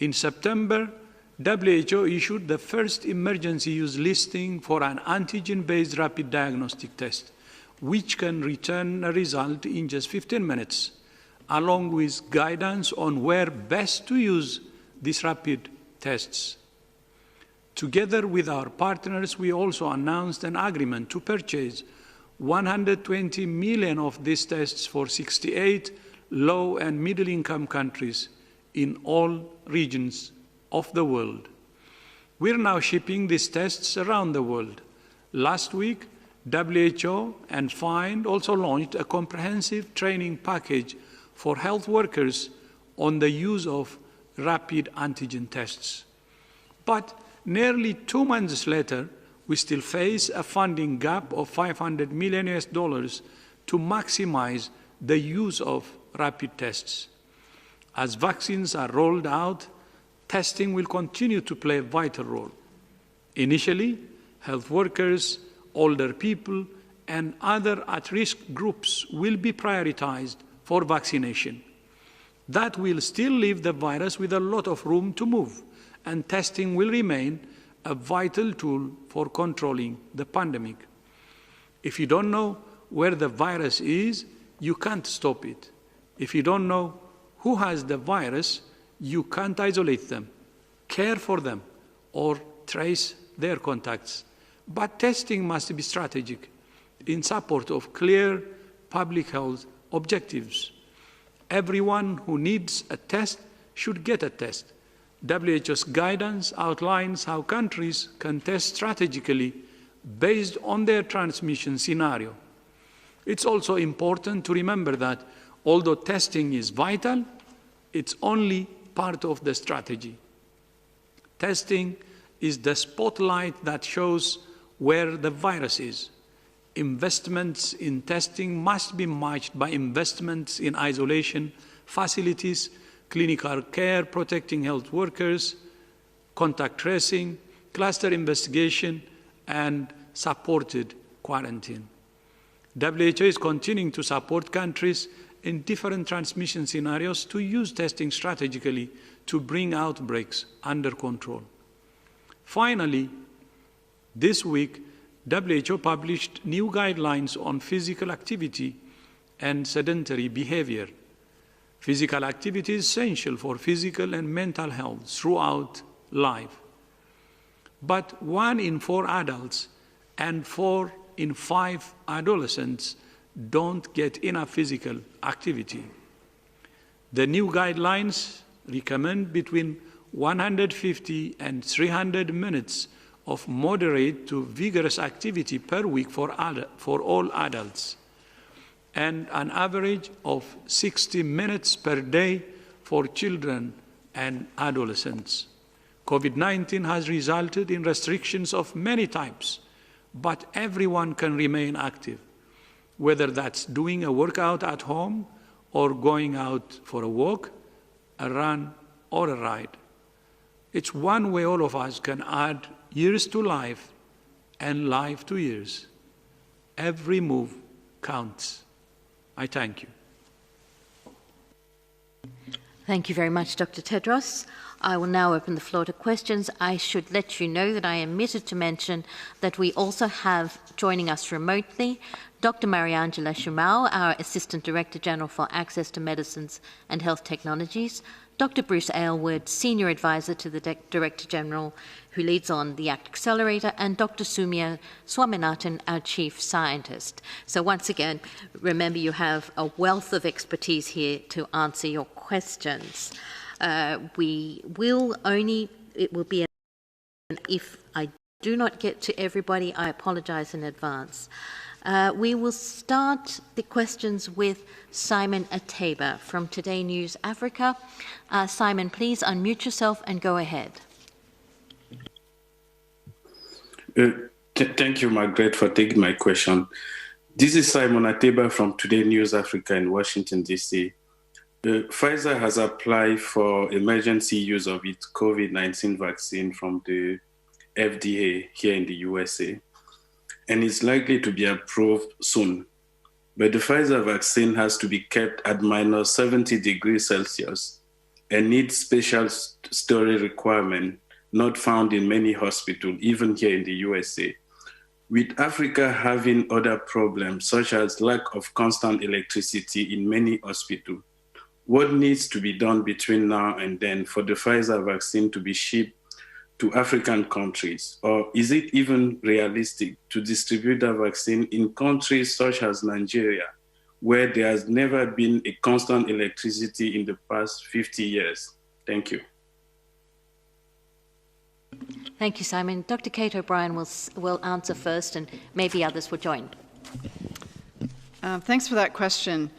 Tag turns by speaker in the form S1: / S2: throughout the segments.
S1: In September, WHO issued the first emergency use listing for an antigen-based rapid diagnostic test, which can return a result in just 15 minutes, along with guidance on where best to use these rapid tests. Together with our partners, we also announced an agreement to purchase 120 million of these tests for 68 low and middle-income countries in all regions of the world. We're now shipping these tests around the world. Last week, WHO and FIND also launched a comprehensive training package for health workers on the use of rapid antigen tests. But nearly 2 months later, we still face a funding gap of $500 million to maximize the use of rapid tests. As vaccines are rolled out, testing will continue to play a vital role. Initially, health workers, older people, and other at-risk groups will be prioritized for vaccination. That will still leave the virus with a lot of room to move, and testing will remain a vital tool for controlling the pandemic. If you don't know where the virus is, you can't stop it. If you don't know who has the virus, you can't isolate them, care for them, or trace their contacts. But testing must be strategic in support of clear public health objectives. Everyone who needs a test should get a test. WHO's guidance outlines how countries can test strategically based on their transmission scenario. It's also important to remember that although testing is vital, it's only part of the strategy. Testing is the spotlight that shows where the virus is. Investments in testing must be matched by investments in isolation facilities, clinical care protecting health workers, contact tracing, cluster investigation, and supported quarantine. WHO is continuing to support countries in different transmission scenarios to use testing strategically to bring outbreaks under control. Finally, this week, WHO published new guidelines on physical activity and sedentary behavior. Physical activity is essential for physical and mental health throughout life. But 1 in 4 adults and 4 in 5 adolescents don't get enough physical activity. The new guidelines recommend between 150 and 300 minutes of moderate to vigorous activity per week for all adults, and an average of 60 minutes per day for children and adolescents. COVID-19 has resulted in restrictions of many types, but everyone can remain active, whether that's doing a workout at home or going out for a walk, a run, or a ride. It's one way all of us can add years to life and life to years. Every move counts. I thank you.
S2: Thank you very much, Dr. Tedros. I will now open the floor to questions. I should let you know that I omitted to mention that we also have joining us remotely Dr. Mariangela Shumau, our Assistant Director General for Access to Medicines and Health Technologies, Dr. Bruce Aylward, Senior Advisor to the Director General who leads on the ACT Accelerator, and Dr. Soumya Swaminathan, our Chief Scientist. So once again, remember you have a wealth of expertise here to answer your questions. It will be, if I do not get to everybody, I apologize in advance. We will start the questions with Simon Ateba from Today News Africa. Simon, please unmute yourself and go ahead.
S3: Thank you, Margaret, for taking my question. This is Simon Ateba from Today News Africa in Washington, D.C. Pfizer has applied for emergency use of its COVID-19 vaccine from the FDA here in the USA, and is likely to be approved soon. But the Pfizer vaccine has to be kept at -70 degrees Celsius and needs special storage requirement not found in many hospitals, even here in the USA. With Africa having other problems, such as lack of constant electricity in many hospitals, what needs to be done between now and then for the Pfizer vaccine to be shipped to African countries? Or is it even realistic to distribute the vaccine in countries such as Nigeria, where there has never been a constant electricity in the past 50 years? Thank you.
S2: Thank you, Simon. Dr. Kate O'Brien will answer first, and maybe others will join.
S4: Thanks for that question.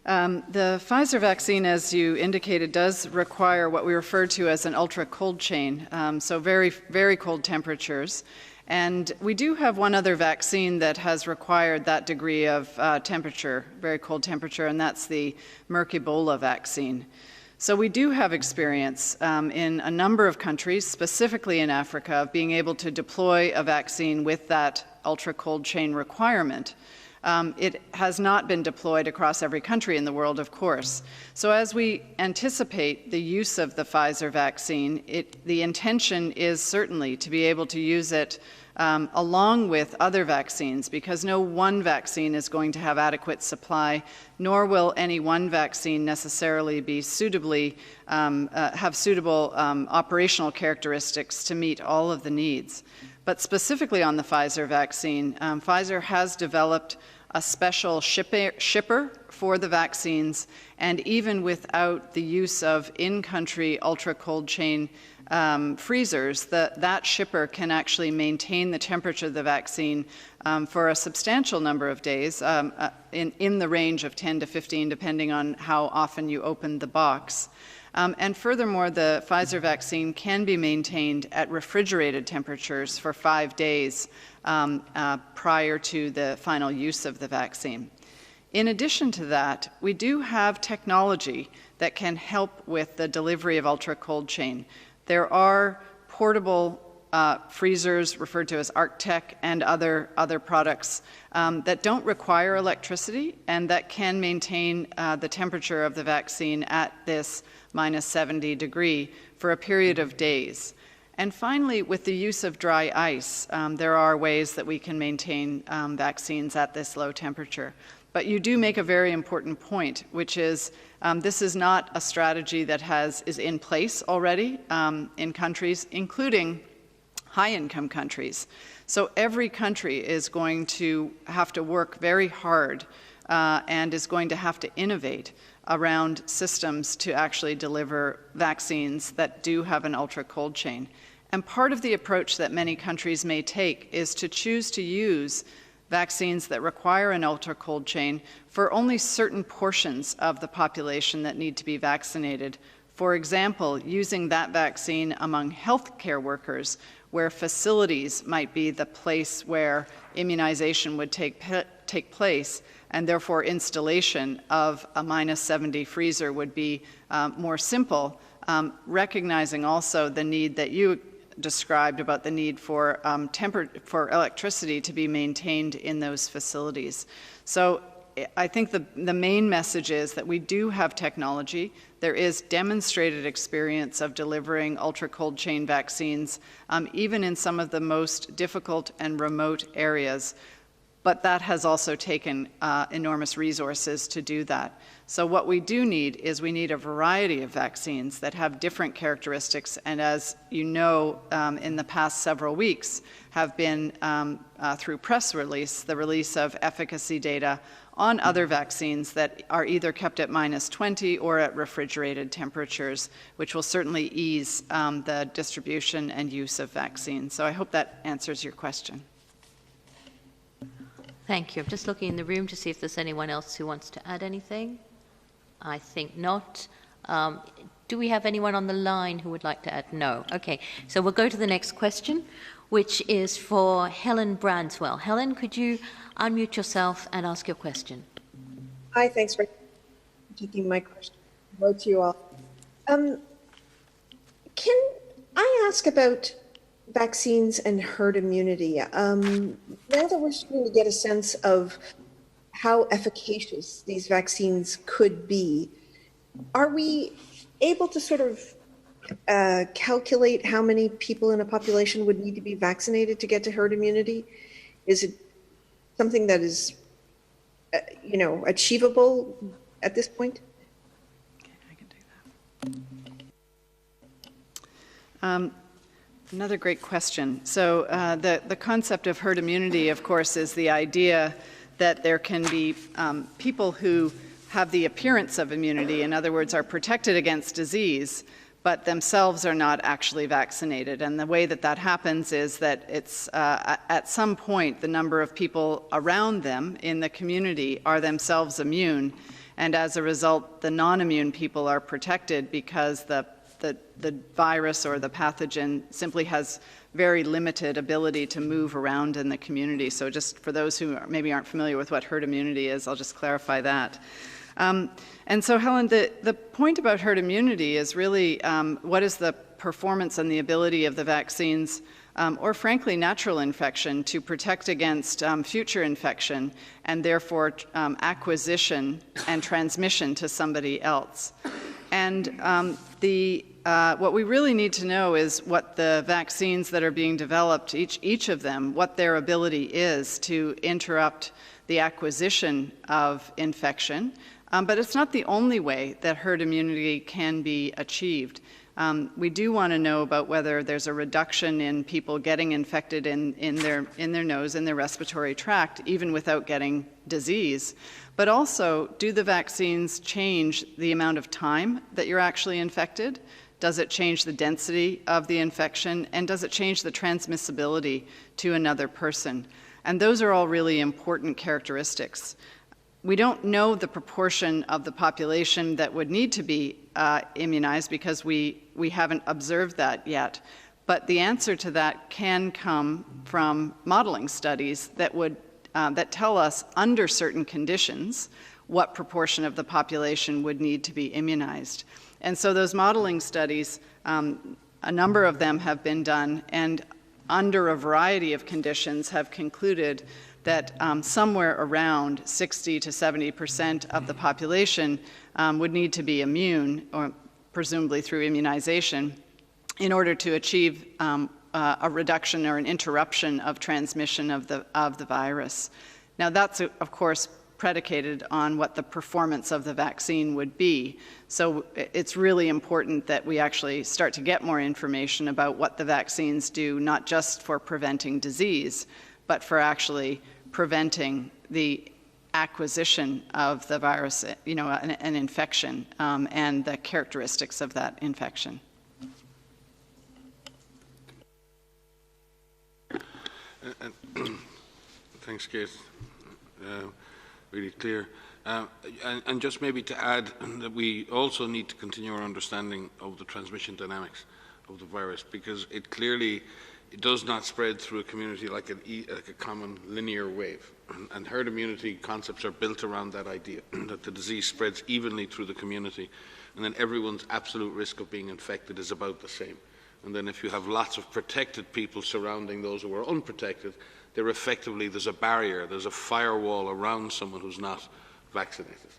S4: The Pfizer vaccine, as you indicated, does require what we refer to as an ultra-cold chain, so very, very cold temperatures. And we do have one other vaccine that has required that degree of temperature, very cold temperature, and that's the Merck Ebola vaccine. So we do have experience in a number of countries, specifically in Africa, of being able to deploy a vaccine with that ultra-cold chain requirement. It has not been deployed across every country in the world, of course. So as we anticipate the use of the Pfizer vaccine, the intention is certainly to be able to use it along with other vaccines, because no one vaccine is going to have adequate supply, nor will any one vaccine necessarily be suitably have suitable operational characteristics to meet all of the needs. But specifically on the Pfizer vaccine, Pfizer has developed a special shipper for the vaccines, and even without the use of in-country ultra-cold chain freezers, that shipper can actually maintain the temperature of the vaccine for a substantial number of days, in the range of 10 to 15, depending on how often you open the box. And furthermore, the Pfizer vaccine can be maintained at refrigerated temperatures for 5 days prior to the final use of the vaccine. In addition to that, we do have technology that can help with the delivery of ultra-cold chain. There are portable freezers referred to as ArcTech and other products that don't require electricity and that can maintain the temperature of the vaccine at this minus 70 degree for a period of days. And finally, with the use of dry ice, there are ways that we can maintain vaccines at this low temperature. But you do make a very important point, which is this is not a strategy that is in place already in countries, including high-income countries. So every country is going to have to work very hard and is going to have to innovate around systems to actually deliver vaccines that do have an ultra-cold chain. And part of the approach that many countries may take is to choose to use vaccines that require an ultra-cold chain for only certain portions of the population that need to be vaccinated. For example, using that vaccine among healthcare workers, where facilities might be the place where immunization would take place, and therefore installation of a minus 70 freezer would be more simple, recognizing also the need that you described about the need for electricity to be maintained in those facilities. So I think the main message is that we do have technology. There is demonstrated experience of delivering ultra-cold chain vaccines, even in some of the most difficult and remote areas. But that has also taken enormous resources to do that. So what we do need is we need a variety of vaccines that have different characteristics, and as you know, in the past several weeks have been, through press release, the release of efficacy data on other vaccines that are either kept at minus 20 or at refrigerated temperatures, which will certainly ease the distribution and use of vaccines. So I hope that answers your question.
S2: Thank you. I'm just looking in the room to see if there's anyone else who wants to add anything. I think not. Do we have anyone on the line who would like to add? No. Okay. So we'll go to the next question, which is for Helen Branswell. Helen, could you unmute yourself and ask your question?
S5: Hi, thanks for taking my question. Hello to you all. Can I ask about vaccines and herd immunity? Now that we're starting to get a sense of how efficacious these vaccines could be, are we able to sort of calculate how many people in a population would need to be vaccinated to get to herd immunity? Is it something that is, achievable at this point?
S4: Okay, I can take that. Another great question. So the concept of herd immunity, of course, is the idea that there can be people who have the appearance of immunity, in other words, are protected against disease, but themselves are not actually vaccinated. And the way that that happens is that it's at some point the number of people around them in the community are themselves immune, and as a result the non-immune people are protected because the virus or the pathogen simply has very limited ability to move around in the community. So just for those who maybe aren't familiar with what herd immunity is, I'll just clarify that. And so, Helen, the point about herd immunity is really what is the performance and the ability of the vaccines, or frankly natural infection, to protect against future infection and therefore acquisition and transmission to somebody else. And what we really need to know is what the vaccines that are being developed, each of them, what their ability is to interrupt the acquisition of infection. But it's not the only way that herd immunity can be achieved. We do want to know about whether there's a reduction in people getting infected in their nose, in their respiratory tract, even without getting disease. But also, do the vaccines change the amount of time that you're actually infected? Does it change the density of the infection? And does it change the transmissibility to another person? And those are all really important characteristics. We don't know the proportion of the population that would need to be immunized because we haven't observed that yet. But the answer to that can come from modeling studies that would that tell us under certain conditions what proportion of the population would need to be immunized. And so those modeling studies, a number of them have been done, and under a variety of conditions have concluded that somewhere around 60 to 70% of the population would need to be immune, or presumably through immunization, in order to achieve a reduction or an interruption of transmission of the virus. Now that's, of course, predicated on what the performance of the vaccine would be. So it's really important that we actually start to get more information about what the vaccines do, not just for preventing disease, but for actually preventing the acquisition of the virus, an infection, and the characteristics of that infection.
S6: Thanks, Kate. Really clear. And just maybe to add that we also need to continue our understanding of the transmission dynamics of the virus, because it does not spread through a community like a common linear wave. And herd immunity concepts are built around that idea, that the disease spreads evenly through the community, and then everyone's absolute risk of being infected is about the same. And then if you have lots of protected people surrounding those who are unprotected, there's a barrier, there's a firewall around someone who's not vaccinated,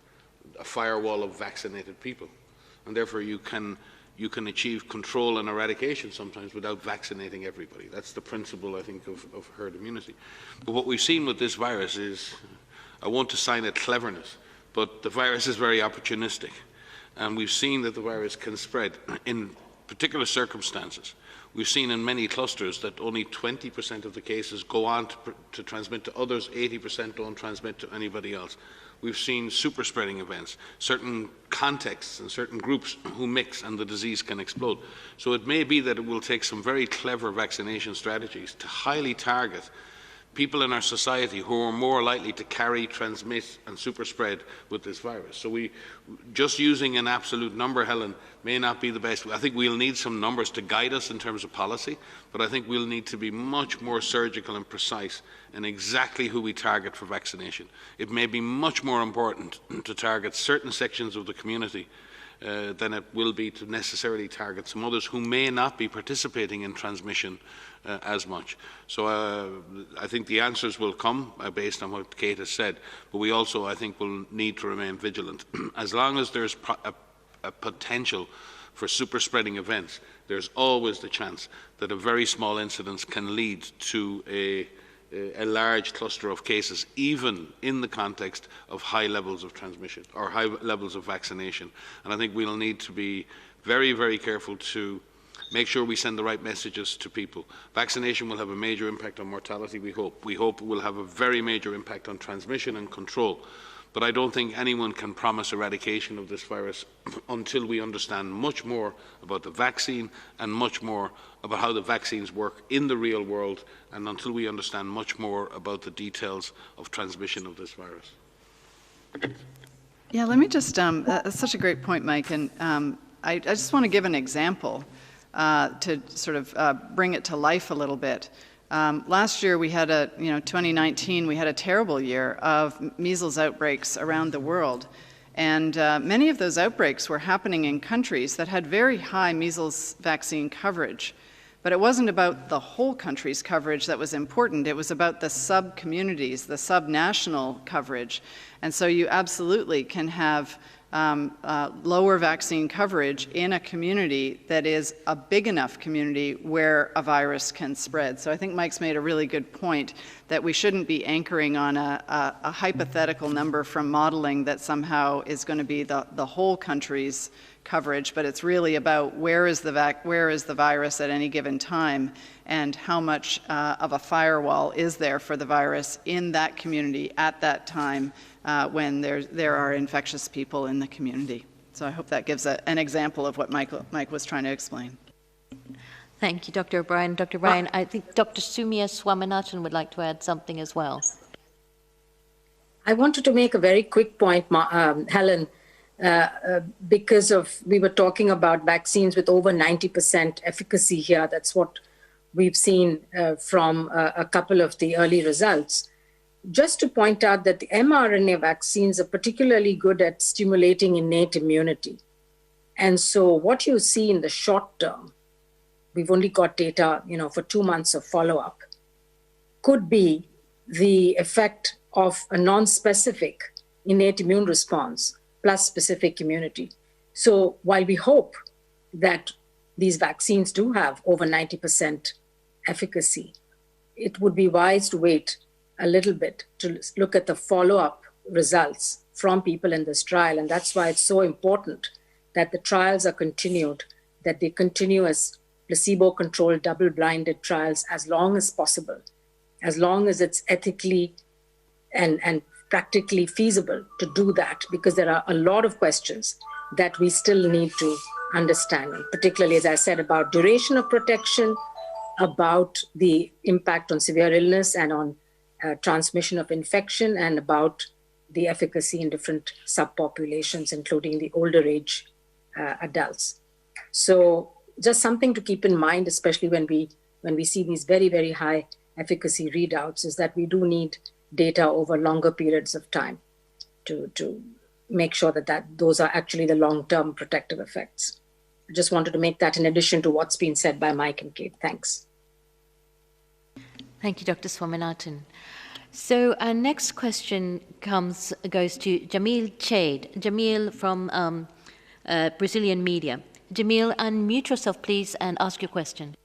S6: a firewall of vaccinated people. And therefore you can achieve control and eradication sometimes without vaccinating everybody. That's the principle, I think, of herd immunity. But what we've seen with this virus is, I won't assign it cleverness, but the virus is very opportunistic. And we've seen that the virus can spread in particular circumstances. We've seen in many clusters that only 20% of the cases go on to transmit to others, 80% don't transmit to anybody else. We've seen super spreading events, certain contexts and certain groups who mix and the disease can explode. So it may be that it will take some very clever vaccination strategies to highly target people in our society who are more likely to carry, transmit and super spread with this virus. So just using an absolute number, Helen, may not be the best. I think we'll need some numbers to guide us in terms of policy, but I think we'll need to be much more surgical and precise in exactly who we target for vaccination. It may be much more important to target certain sections of the community than it will be to necessarily target some others who may not be participating in transmission as much. So I think the answers will come based on what Kate has said, but we also, I think, will need to remain vigilant. As long as there's a potential for super spreading events, there's always the chance that a very small incidence can lead to a large cluster of cases, even in the context of high levels of transmission or high levels of vaccination. And I think we'll need to be very, very careful to make sure we send the right messages to people. Vaccination will have a major impact on mortality, we hope. We hope it will have a very major impact on transmission and control. But I don't think anyone can promise eradication of this virus until we understand much more about the vaccine and much more about how the vaccines work in the real world, and until we understand much more about the details of transmission of this virus.
S4: Yeah, let me just, that's such a great point, Mike, and I just want to give an example to sort of bring it to life a little bit. Last year we had 2019, we had a terrible year of measles outbreaks around the world. And many of those outbreaks were happening in countries that had very high measles vaccine coverage. But it wasn't about the whole country's coverage that was important. It was about the sub-communities, the sub-national coverage. And so you absolutely can have lower vaccine coverage in a community that is a big enough community where a virus can spread. So I think Mike's made a really good point that we shouldn't be anchoring on a hypothetical number from modeling that somehow is going to be the whole country's coverage, but it's really about where is the virus at any given time and how much of a firewall is there for the virus in that community at that time when there are infectious people in the community. So I hope that gives an example of what Mike was trying to explain.
S2: Thank you, Dr. O'Brien. Dr. Ryan, I think Dr. Soumya Swaminathan would like to add something as well.
S7: I wanted to make a very quick point, Helen, because we were talking about vaccines with over 90% efficacy here. That's what we've seen from a couple of the early results. Just to point out that the mRNA vaccines are particularly good at stimulating innate immunity. And so what you see in the short term, we've only got data, for 2 months of follow-up, could be the effect of a non-specific innate immune response plus specific immunity. So while we hope that these vaccines do have over 90% efficacy, it would be wise to wait a little bit to look at the follow-up results from people in this trial. And that's why it's so important that the trials are continued, that they continue as placebo-controlled, double-blinded trials as long as possible, as long as it's ethically and practically feasible to do that, because there are a lot of questions that we still need to understand, particularly, as I said, about duration of protection, about the impact on severe illness and on transmission of infection, and about the efficacy in different subpopulations, including the older age adults. So just something to keep in mind, especially when we see these very, very high efficacy readouts, is that we do need data over longer periods of time to make sure that those are actually the long-term protective effects. I just wanted to make that in addition to what's been said by Mike and Kate. Thanks.
S2: Thank you, Dr. Swaminathan. So our next question goes to Jamil Chade. Jamil from Brazilian media. Jamil, unmute yourself, please, and ask your question.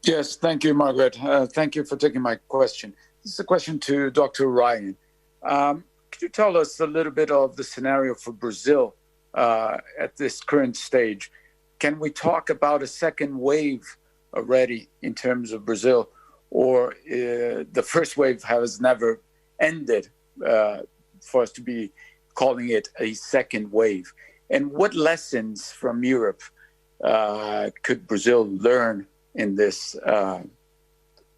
S8: Yes, thank you, Margaret. Thank you for taking my question. This is a question to Dr. Ryan. Could you tell us a little bit of the scenario for Brazil at this current stage? Can we talk about a second wave already in terms of Brazil, or the first wave has never ended for us to be calling it a second wave? And what lessons from Europe could Brazil learn in this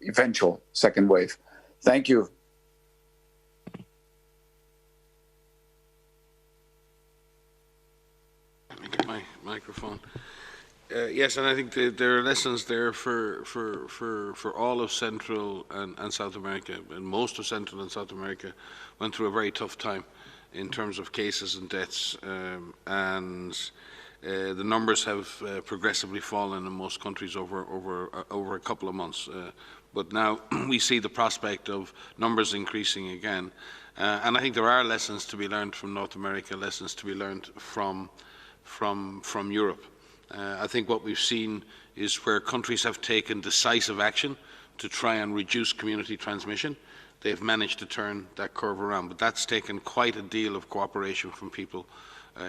S8: eventual second wave? Thank you.
S6: Let me get my microphone. Yes, and I think there are lessons there for all of Central and South America, and most of Central and South America went through a very tough time in terms of cases and deaths, and the numbers have progressively fallen in most countries over a couple of months. But now we see the prospect of numbers increasing again, And I think there are lessons to be learned from North America, lessons to be learned from Europe. I think what we've seen is where countries have taken decisive action to try and reduce community transmission, they've managed to turn that curve around. But that's taken quite a deal of cooperation from people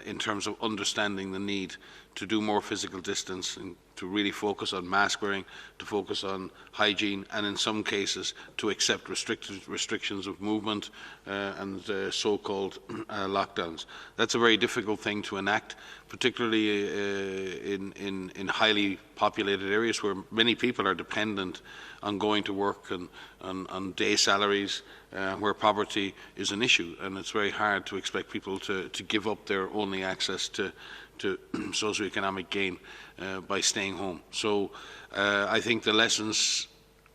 S6: in terms of understanding the need to do more physical distance and to really focus on mask wearing, to focus on hygiene, and in some cases to accept restrictions of movement and so-called lockdowns. That's a very difficult thing to enact, particularly in highly populated areas where many people are dependent on going to work and on day salaries, where poverty is an issue, and it's very hard to expect people to give up their only access to socioeconomic gain by staying home. So I think the lessons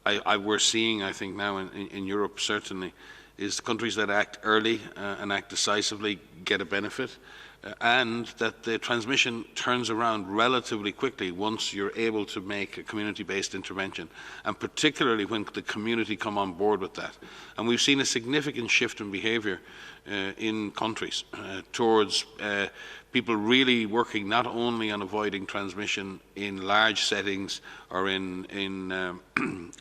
S6: we're seeing, I think now in Europe certainly, is the countries that act early and act decisively get a benefit, and that the transmission turns around relatively quickly once you're able to make a community-based intervention, and particularly when the community come on board with that. And we've seen a significant shift in behaviour in countries towards people really working not only on avoiding transmission in large settings or in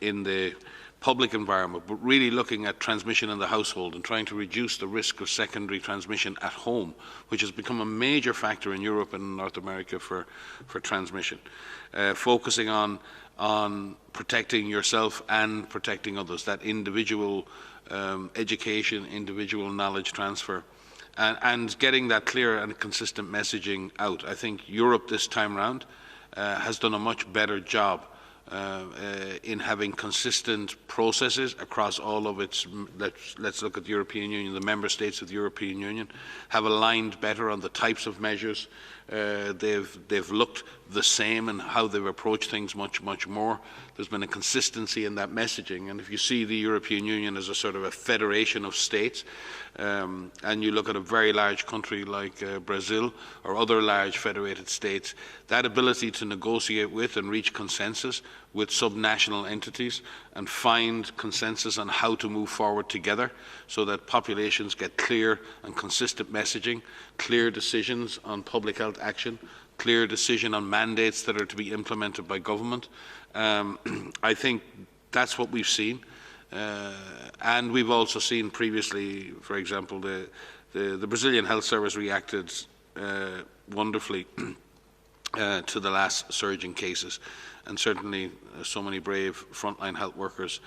S6: the public environment, but really looking at transmission in the household and trying to reduce the risk of secondary transmission at home, which has become a major factor in Europe and North America for transmission. Focusing on protecting yourself and protecting others, that individual education, individual knowledge transfer, and getting that clear and consistent messaging out. I think Europe this time round has done a much better job in having consistent processes across all of its, let's look at the European Union, the member states of the European Union have aligned better on the types of measures. They've looked the same in how they've approached things much more. There's been a consistency in that messaging, and if you see the European Union as a sort of a federation of states, and you look at a very large country like Brazil or other large federated states, that ability to negotiate with and reach consensus with subnational entities and find consensus on how to move forward together so that populations get clear and consistent messaging, clear decisions on public health action, clear decision on mandates that are to be implemented by government. I think that's what we've seen. And we've also seen previously, for example, the Brazilian Health Service reacted wonderfully to the last surge in cases, and certainly so many brave frontline health workers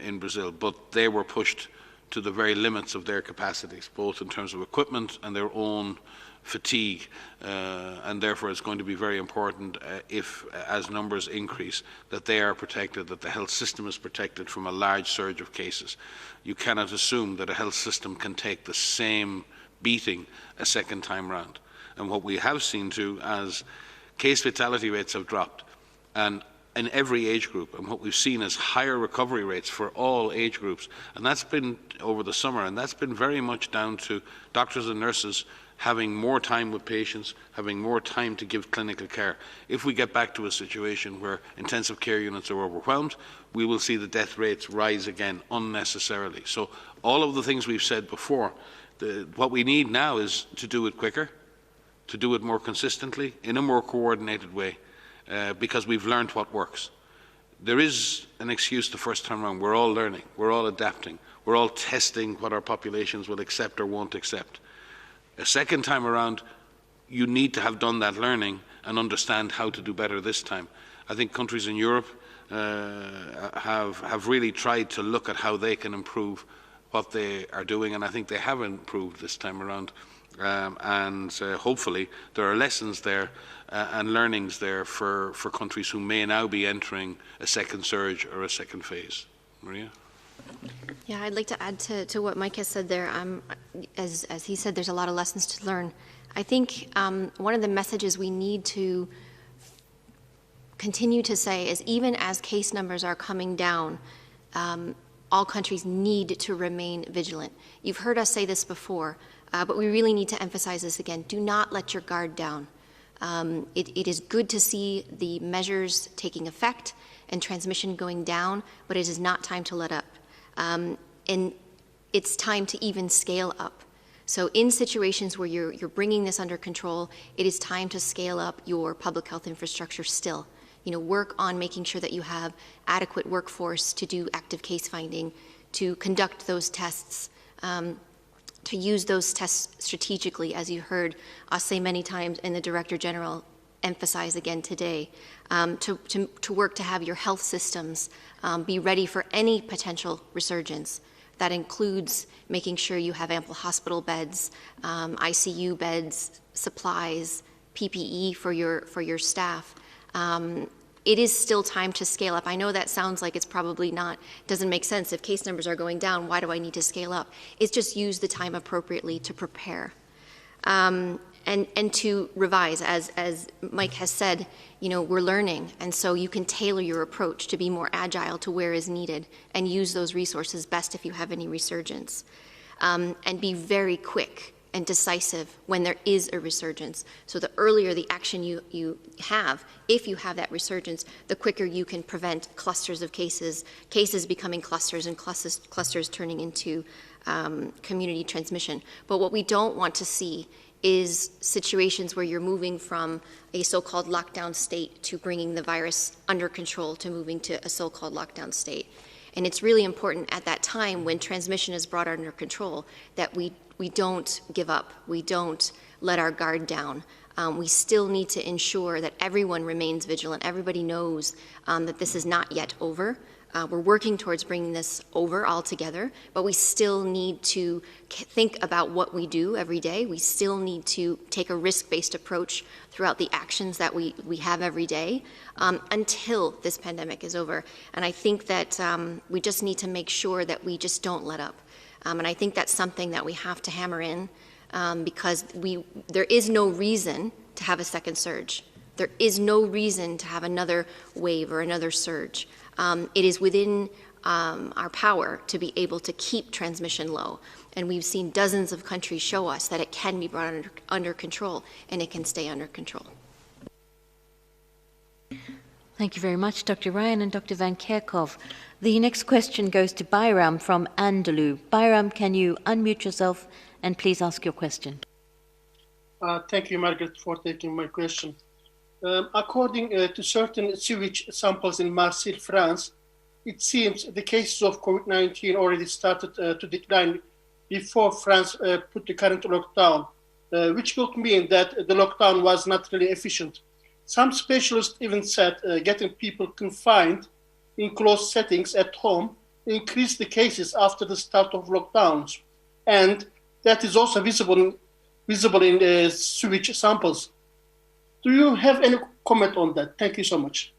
S6: in Brazil, but they were pushed to the very limits of their capacities, both in terms of equipment and their own fatigue, and therefore it's going to be very important if, as numbers increase, that they are protected, that the health system is protected from a large surge of cases. You cannot assume that a health system can take the same beating a second time round. And what we have seen too, as case fatality rates have dropped, and in every age group, and what we've seen is higher recovery rates for all age groups, and that's been over the summer, and that's been very much down to doctors and nurses having more time with patients, having more time to give clinical care. If we get back to a situation where intensive care units are overwhelmed, we will see the death rates rise again unnecessarily. So all of the things we've said before, what we need now is to do it quicker, to do it more consistently, in a more coordinated way, because we've learned what works. There is an excuse the first time around. We're all learning, we're all adapting, we're all testing what our populations will accept or won't accept. A second time around, you need to have done that learning and understand how to do better this time. I think countries in Europe have really tried to look at how they can improve what they are doing, and I think they have improved this time around. Hopefully there are lessons there and learnings there for countries who may now be entering a second surge or a second phase. Maria?
S9: Yeah, I'd like to add to what Mike has said there. As he said, there's a lot of lessons to learn. I think one of the messages we need to continue to say is, even as case numbers are coming down, all countries need to remain vigilant. You've heard us say this before, but we really need to emphasize this again. Do not let your guard down. It is good to see the measures taking effect and transmission going down, but it is not time to let up. And it's time to even scale up. So in situations where you're bringing this under control, it is time to scale up your public health infrastructure still. Work on making sure that you have adequate workforce to do active case finding, to conduct those tests, to use those tests strategically, as you heard us say many times, and the Director General emphasize again today, to work to have your health systems be ready for any potential resurgence. That includes making sure you have ample hospital beds, ICU beds, supplies, PPE for your staff. It is still time to scale up. I know that sounds like it's probably not, doesn't make sense. If case numbers are going down, why do I need to scale up? It's just use the time appropriately to prepare. And to revise, as Mike has said, we're learning, and so you can tailor your approach to be more agile to where is needed and use those resources best if you have any resurgence. And be very quick and decisive when there is a resurgence. So the earlier the action you have, if you have that resurgence, the quicker you can prevent clusters of cases becoming clusters and clusters turning into community transmission. But what we don't want to see is situations where you're moving from a so-called lockdown state to bringing the virus under control to moving to a so-called lockdown state. And it's really important at that time when transmission is brought under control that we don't give up. We don't let our guard down. We still need to ensure that everyone remains vigilant. Everybody knows that this is not yet over. We're working towards bringing this over altogether, but we still need to think about what we do every day. We still need to take a risk-based approach throughout the actions that we have every day until this pandemic is over. And I think that we just need to make sure that we just don't let up. And I think that's something that we have to hammer in because there is no reason to have a second surge. There is no reason to have another wave or another surge. It is within our power to be able to keep transmission low. And we've seen dozens of countries show us that it can be brought under control and it can stay under control.
S2: Thank you very much, Dr. Ryan and Dr. Van Kerkhove. The next question goes to Bayram from Andalou. Bayram, can you unmute yourself and please ask your question?
S10: Thank you, Margaret, for taking my question. According to certain sewage samples in Marseille, France, it seems the cases of COVID-19 already started to decline before France put the current lockdown, which could mean that the lockdown was not really efficient. Some specialists even said getting people confined in closed settings at home increased the cases after the start of lockdowns. And that is also visible in sewage samples. Do you have any comment on that? Thank you so much.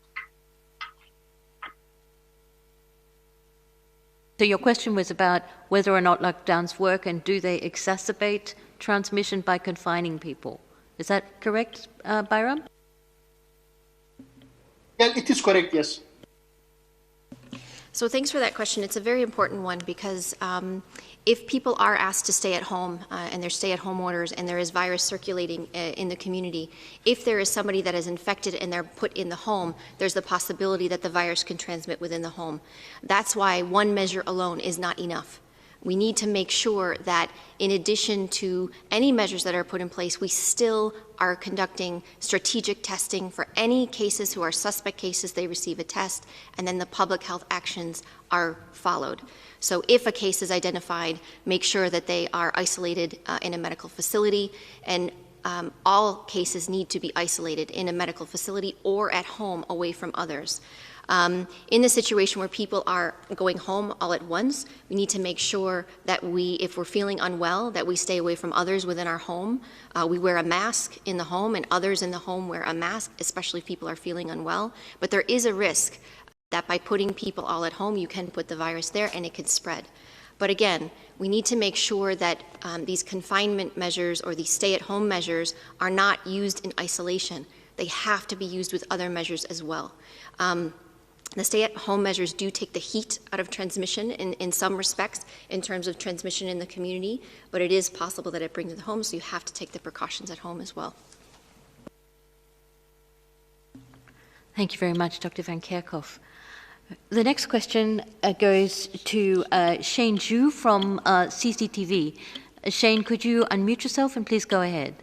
S2: So your question was about whether or not lockdowns work and do they exacerbate transmission by confining people. Is that correct, Bayram?
S10: Yeah, it is correct, yes.
S9: So thanks for that question. It's a very important one because if people are asked to stay at home and there's stay-at-home orders and there is virus circulating in the community, if there is somebody that is infected and they're put in the home, there's the possibility that the virus can transmit within the home. That's why one measure alone is not enough. We need to make sure that in addition to any measures that are put in place, we still are conducting strategic testing for any cases who are suspect cases. They receive a test, and then the public health actions are followed. So if a case is identified, make sure that they are isolated in a medical facility, and all cases need to be isolated in a medical facility or at home away from others. In the situation where people are going home all at once, we need to make sure that if we're feeling unwell, that we stay away from others within our home. We wear a mask in the home and others in the home wear a mask, especially if people are feeling unwell. But there is a risk that by putting people all at home, you can put the virus there and it can spread. But again, we need to make sure that these confinement measures or these stay-at-home measures are not used in isolation. They have to be used with other measures as well. The stay-at-home measures do take the heat out of transmission in some respects in terms of transmission in the community, but it is possible that it brings it home, so you have to take the precautions at home as well.
S2: Thank you very much, Dr. Van Kerkhove. The next question goes to Shane Zhu from CCTV. Shane, could you unmute yourself and please go ahead?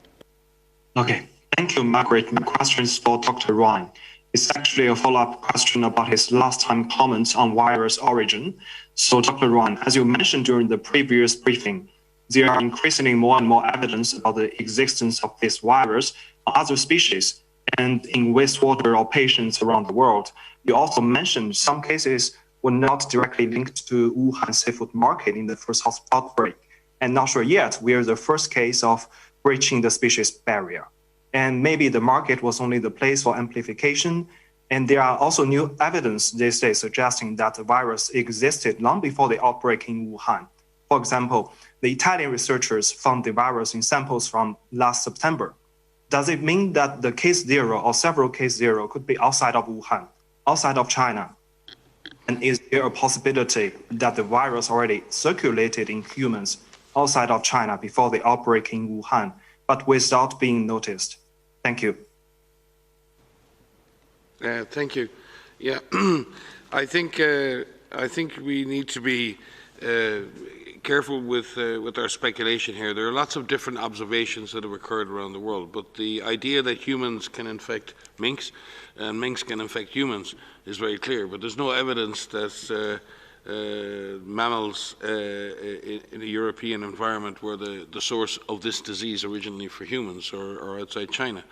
S11: Okay, thank you, Margaret. My question is for Dr. Ryan. It's actually a follow-up question about his last time comments on virus origin. So, Dr. Ryan, as you mentioned during the previous briefing, there are increasingly more and more evidence about the existence of this virus on other species and in wastewater or patients around the world. You also mentioned some cases were not directly linked to Wuhan seafood market in the first outbreak, and not sure yet where the first case of breaching the species barrier. And maybe the market was only the place for amplification. And there are also new evidence these days suggesting that the virus existed long before the outbreak in Wuhan. For example, the Italian researchers found the virus in samples from last September. Does it mean that the case zero or several case zero could be outside of Wuhan, outside of China? And is there a possibility that the virus already circulated in humans outside of China before the outbreak in Wuhan, but without being noticed? Thank you.
S6: Thank you. Yeah, I think we need to be careful with our speculation here. There are lots of different observations that have occurred around the world, but the idea that humans can infect minks and minks can infect humans is very clear. But there's no evidence that mammals in a European environment were the source of this disease originally for humans or outside China.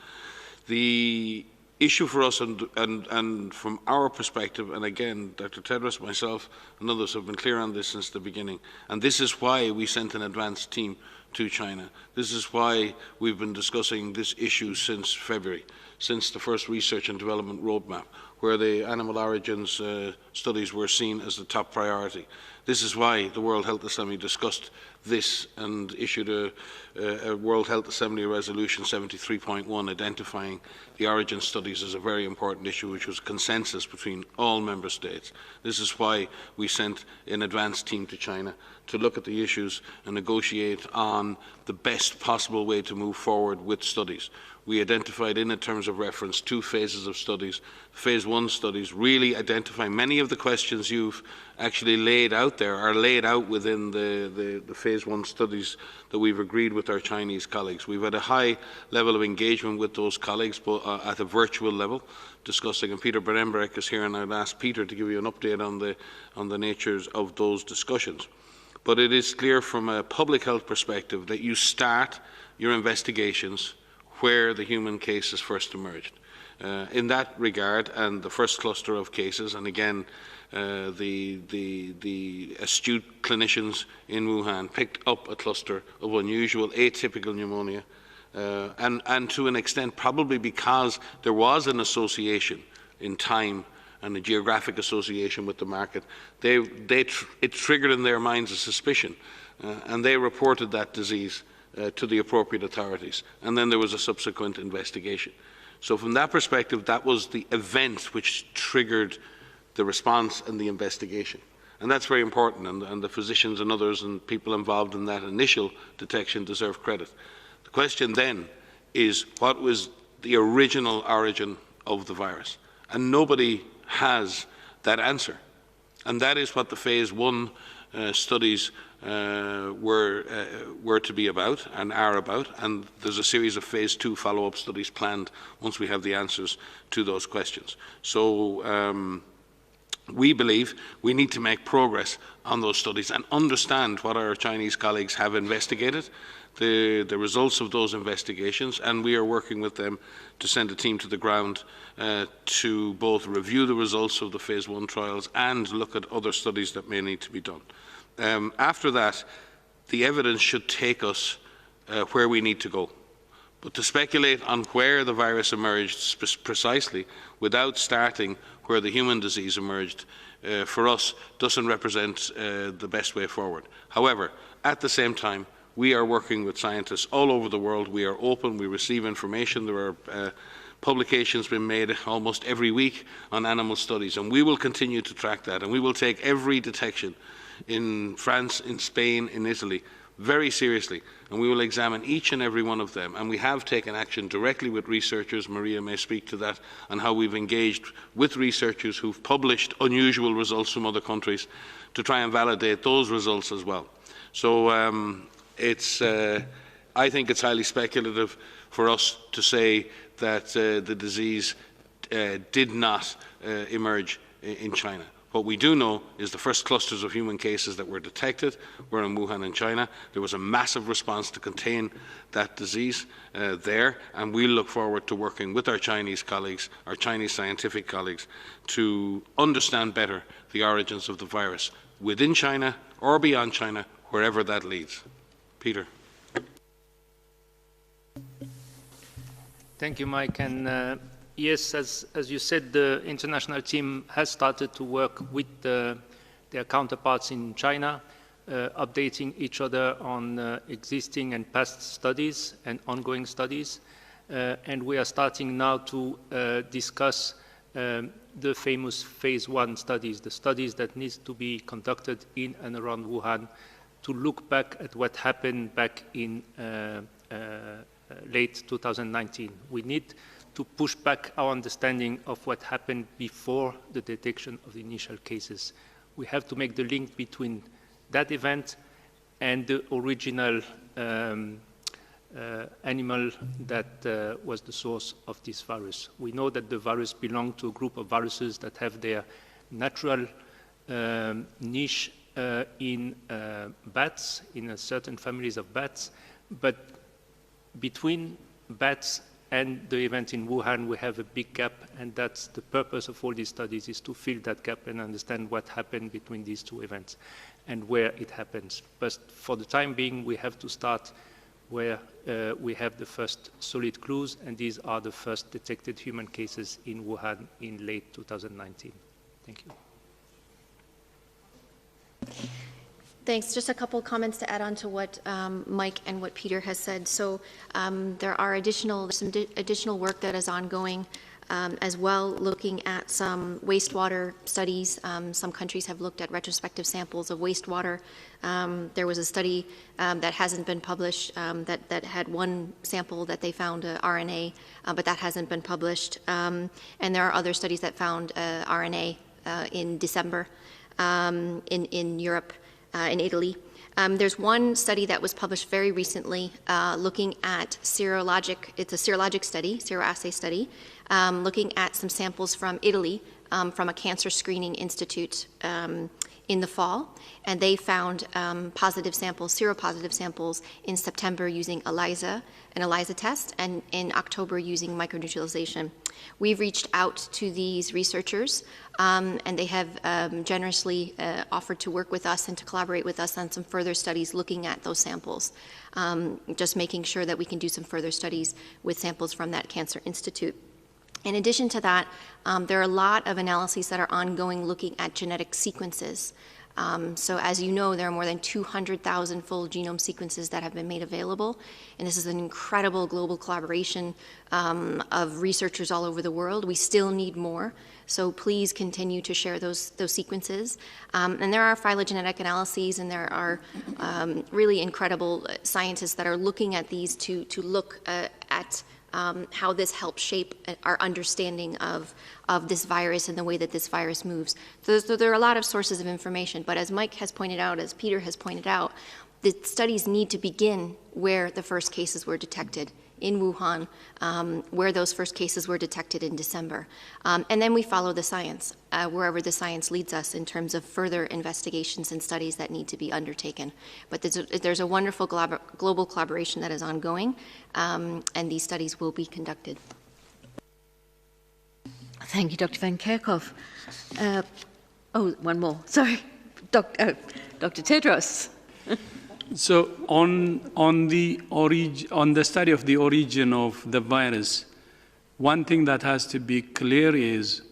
S6: The issue for us and from our perspective, and again, Dr. Tedros, myself, and others have been clear on this since the beginning, and this is why we sent an advanced team to China. This is why we've been discussing this issue since February, since the first research and development roadmap, where the animal origins studies were seen as the top priority. This is why the World Health Assembly discussed this and issued a World Health Assembly Resolution 73.1 identifying the origin studies as a very important issue, which was consensus between all member states. This is why we sent an advanced team to China to look at the issues and negotiate on the best possible way to move forward with studies. We identified in terms of reference 2 phases of studies. Phase 1 studies really identify many of the questions you've actually laid out there are laid out within the Phase 1 studies that we've agreed with our Chinese colleagues. We've had a high level of engagement with those colleagues but, at a virtual level, discussing, and Peter Bremberek is here, and I'd ask Peter to give you an update on the natures of those discussions. But it is clear from a public health perspective that you start your investigations where the human cases first emerged. In that regard, and the first cluster of cases, and again, the astute clinicians in Wuhan picked up a cluster of unusual atypical pneumonia, and to an extent probably because there was an association in time and a geographic association with the market, it triggered in their minds a suspicion, and they reported that disease to the appropriate authorities, and then there was a subsequent investigation. So from that perspective, that was the event which triggered the response and the investigation. And that's very important, and the physicians and others and people involved in that initial detection deserve credit. The question then is, what was the original origin of the virus? And nobody has that answer. And that is what the Phase 1 studies were to be about and are about, and there's a series of Phase 2 follow-up studies planned once we have the answers to those questions. So we believe we need to make progress on those studies and understand what our Chinese colleagues have investigated, the results of those investigations, and we are working with them to send a team to the ground to both review the results of the Phase 1 trials and look at other studies that may need to be done. After that, the evidence should take us where we need to go. But to speculate on where the virus emerged precisely without starting where the human disease emerged, for us, doesn't represent the best way forward. However, at the same time, we are working with scientists all over the world. We are open, we receive information. There are publications being made almost every week on animal studies, and we will continue to track that, and we will take every detection in France, in Spain, in Italy very seriously, and we will examine each and every one of them. And we have taken action directly with researchers. Maria may speak to that, and how we've engaged with researchers who've published unusual results from other countries to try and validate those results as well. So I think it's highly speculative for us to say that the disease did not emerge in China. What we do know is the first clusters of human cases that were detected were in Wuhan in China. There was a massive response to contain that disease there, and we look forward to working with our Chinese colleagues, our Chinese scientific colleagues, to understand better the origins of the virus within China or beyond China, wherever that leads. Peter.
S12: Thank you, Mike. And yes, as you said, the international team has started to work with their counterparts in China, updating each other on existing and past studies and ongoing studies. And we are starting now to discuss the famous phase 1 studies, the studies that need to be conducted in and around Wuhan to look back at what happened back in late 2019. We need to push back our understanding of what happened before the detection of the initial cases. We have to make the link between that event and the original animal that was the source of this virus. We know that the virus belonged to a group of viruses that have their natural niche in bats, in certain families of bats, but between bats and the event in Wuhan, we have a big gap, and that's the purpose of all these studies, is to fill that gap and understand what happened between these two events and where it happens. But for the time being, we have to start where we have the first solid clues, and these are the first detected human cases in Wuhan in late 2019. Thank you.
S9: Thanks. Just a couple comments to add on to what Mike and what Peter has said. So there are some additional work that is ongoing as well, looking at some wastewater studies. Some countries have looked at retrospective samples of wastewater. There was a study that hasn't been published that had one sample that they found RNA, but that hasn't been published. And there are other studies that found RNA in December in Europe. In Italy. There's one study that was published very recently looking at it's a serologic study, seroassay study, looking at some samples from Italy from a cancer screening institute in the fall, and they found seropositive samples in September using an ELISA test, and in October using microneutralization. We've reached out to these researchers, and they have generously offered to work with us and to collaborate with us on some further studies looking at those samples, just making sure that we can do some further studies with samples from that cancer institute. In addition to that, there are a lot of analyses that are ongoing looking at genetic sequences. So as you know, there are more than 200,000 full genome sequences that have been made available, and this is an incredible global collaboration of researchers all over the world. We still need more, so please continue to share those sequences. And there are phylogenetic analyses, and there are really incredible scientists that are looking at these to look at how this helps shape our understanding of this virus and the way that this virus moves. So there are a lot of sources of information, but as Mike has pointed out, as Peter has pointed out, the studies need to begin where the first cases were detected, in Wuhan, where those first cases were detected in December. And then we follow the science, wherever the science leads us in terms of further investigations and studies that need to be undertaken. But there's a wonderful global collaboration that is ongoing, and these studies will be conducted.
S2: Thank you, Dr. Van Kerkhove. One more. Sorry, Dr. Tedros.
S1: So on the study of the origin of the virus, one thing that has to be clear is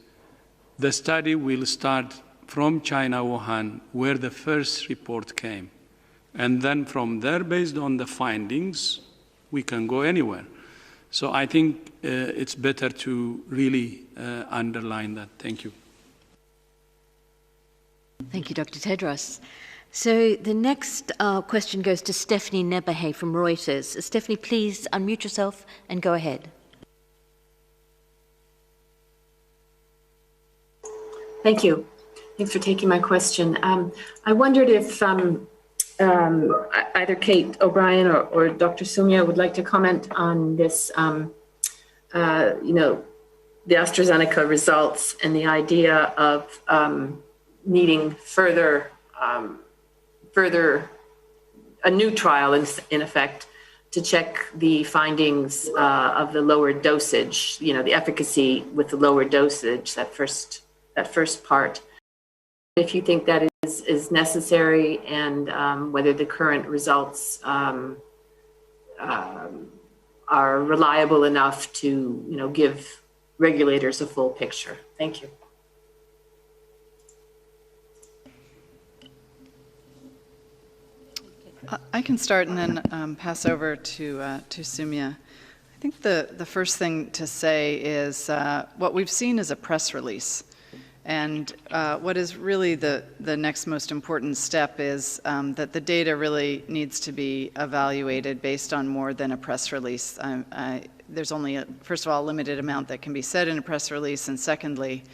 S1: the study will start from China, Wuhan, where the first report came. And then from there, based on the findings, we can go anywhere. So I think it's better to really underline that. Thank you.
S2: Thank you, Dr. Tedros. So the next question goes to Stephanie Nebahay from Reuters. Stephanie, please unmute yourself and go ahead.
S13: Thank you. Thanks for taking my question. I wondered if either Kate O'Brien or Dr. Soumya would like to comment on this, the AstraZeneca results and the idea of needing further a new trial in effect to check the findings of the lower dosage, the efficacy with the lower dosage, that first part. If you think that is necessary, and whether the current results are reliable enough to give regulators a full picture. Thank you.
S4: I can start and then pass over to Soumya. I think the first thing to say is what we've seen is a press release. And what is really the next most important step is that the data really needs to be evaluated based on more than a press release. There's only, first of all, a limited amount that can be said in a press release, and secondly,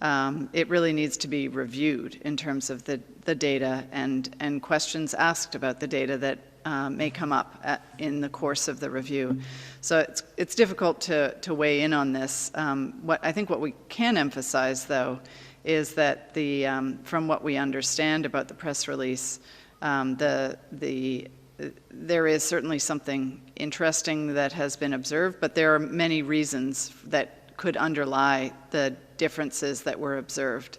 S4: it really needs to be reviewed in terms of the data and questions asked about the data that may come up in the course of the review. So it's difficult to weigh in on this. I think what we can emphasize, though, is that from what we understand about the press release, there is certainly something interesting that has been observed, but there are many reasons that could underlie the differences that were observed.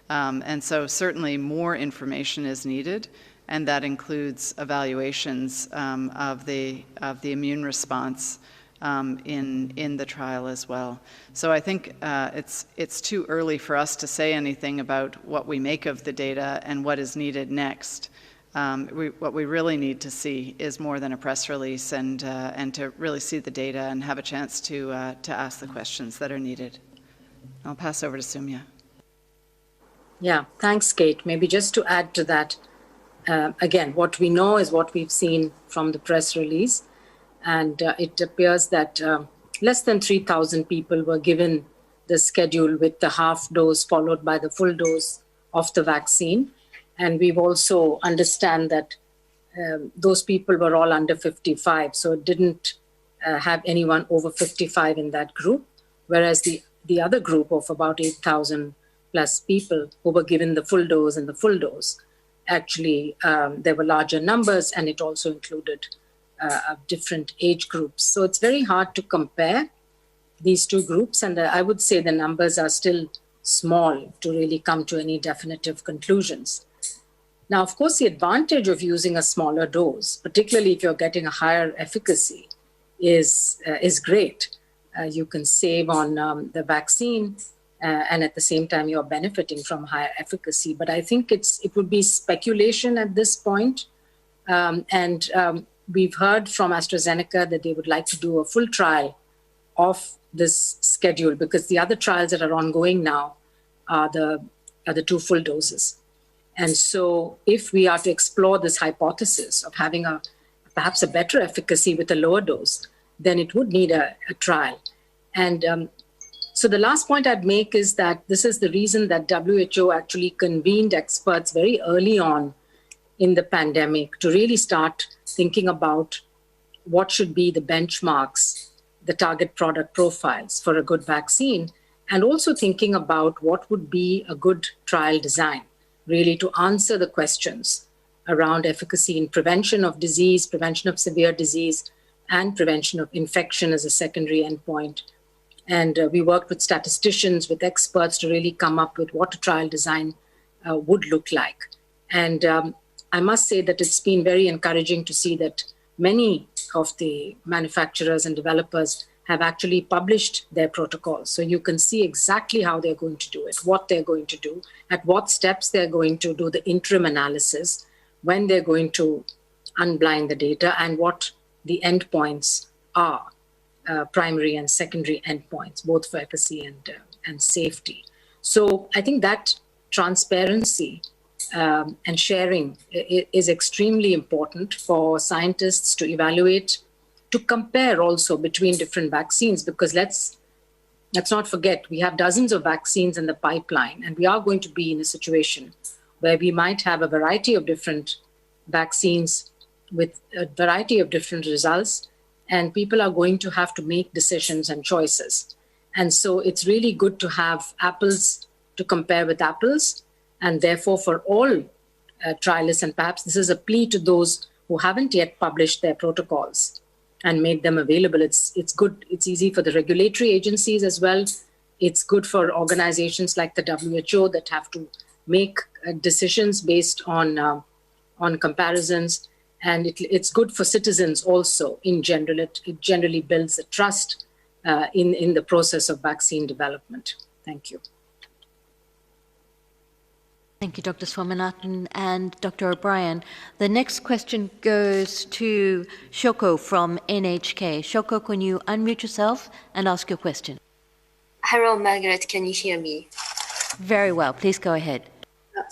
S4: And so certainly more information is needed, and that includes evaluations of the immune response in the trial as well. So I think it's too early for us to say anything about what we make of the data and what is needed next. What we really need to see is more than a press release, and to really see the data and have a chance to ask the questions that are needed. I'll pass over to Soumya.
S7: Yeah, thanks, Kate. Maybe just to add to that, again, what we know is what we've seen from the press release, and it appears that less than 3,000 people were given the schedule with the half dose followed by the full dose of the vaccine. And we've also understand that those people were all under 55, so it didn't have anyone over 55 in that group, whereas the other group of about 8,000 plus people who were given the full dose and the full dose, actually there were larger numbers, and it also included different age groups. So it's very hard to compare these two groups, and I would say the numbers are still small to really come to any definitive conclusions. Now, of course, the advantage of using a smaller dose, particularly if you're getting a higher efficacy, is great. You can save on the vaccine, and at the same time, you're benefiting from higher efficacy. But I think it would be speculation at this point. We've heard from AstraZeneca that they would like to do a full trial of this schedule, because the other trials that are ongoing now are the two full doses. And so if we are to explore this hypothesis of having perhaps a better efficacy with a lower dose, then it would need a trial. And so the last point I'd make is that this is the reason that WHO actually convened experts very early on in the pandemic to really start thinking about what should be the benchmarks, the target product profiles for a good vaccine, and also thinking about what would be a good trial design, really to answer the questions around efficacy in prevention of disease, prevention of severe disease, and prevention of infection as a secondary endpoint. And we worked with statisticians, with experts to really come up with what a trial design would look like. And I must say that it's been very encouraging to see that many of the manufacturers and developers have actually published their protocols. So you can see exactly how they're going to do it, what they're going to do, at what steps they're going to do the interim analysis, when they're going to unblind the data, and what the endpoints are, primary and secondary endpoints, both for efficacy and safety. So I think that transparency and sharing is extremely important for scientists to evaluate, to compare also between different vaccines, because let's not forget, we have dozens of vaccines in the pipeline, and we are going to be in a situation where we might have a variety of different vaccines with a variety of different results, and people are going to have to make decisions and choices. And so it's really good to have apples to compare with apples, and therefore for all trialists, and perhaps this is a plea to those who haven't yet published their protocols and made them available. It's good, it's easy for the regulatory agencies as well. It's good for organizations like the WHO that have to make decisions based on comparisons. And it's good for citizens also in general. It generally builds a trust in the process of vaccine development. Thank you.
S2: Thank you, Dr. Swaminathan and Dr. O'Brien. The next question goes to Shoko from NHK. Shoko, can you unmute yourself and ask your question?
S14: Hello, Margaret. Can you hear me?
S2: Very well. Please go ahead.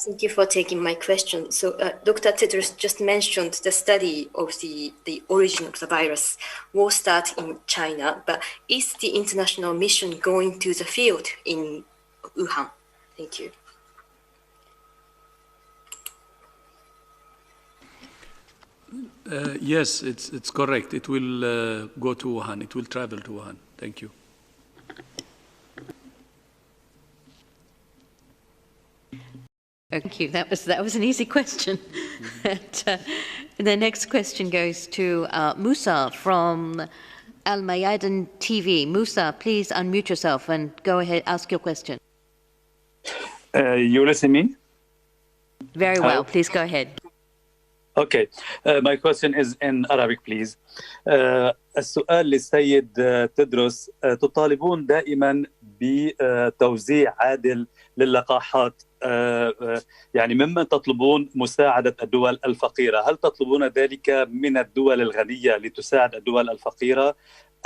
S14: Thank you for taking my question. So Dr. Tedros just mentioned the study of the origin of the virus will start in China, but is the international mission going to the field in Wuhan? Thank you.
S1: Yes, it's correct. It will go to Wuhan. It will travel to Wuhan. Thank you.
S2: Thank you. That was an easy question. The next question goes to Musa from Al Mayadin TV. Musa, please unmute yourself and go ahead, ask your question.
S15: You listen to me?
S2: Very well. Please go ahead.
S15: Okay. My question is in Arabic, please. السؤال للسيد تدرس. تطالبون دائما بتوزيع عادل للقاحات. يعني ممن تطلبون مساعدة الدول الفقيرة، هل تطلبون ذلك من الدول الغنية لتساعد الدول الفقيرة